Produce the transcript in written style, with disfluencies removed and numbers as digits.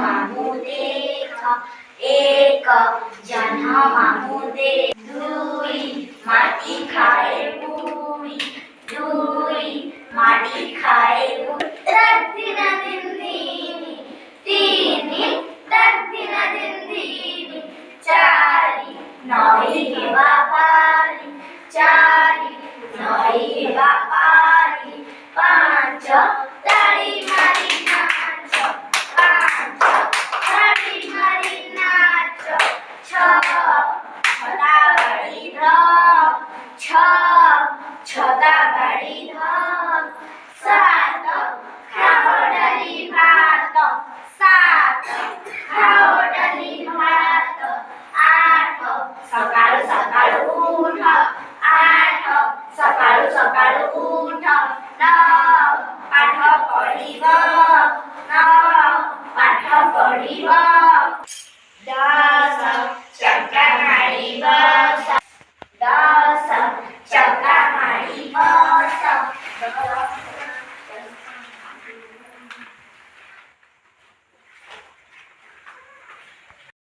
मामू देखा, एक जन्म मामू दे, दुई माटी खाए बुई, दुई माटी खाए बुई, तद्दिन दिन्दिनी, तीनी तद्दिन दिन्दिनी, चारी नई हेवा पारी, चारी नई हेवा पारी, पांच ताड़ी मारी नाच, पांच ताड़ी मारी नाच, छता बाड़ी धर, छता बाड़ी धर, सात खाओ डाली भात, सात खाओ डाली भात, आठ सकाळू सकाळू उठ, आठ सकाळू सकाळू उठ, नौ पाठ पढ़िब, नौ पाठ पढ़िब।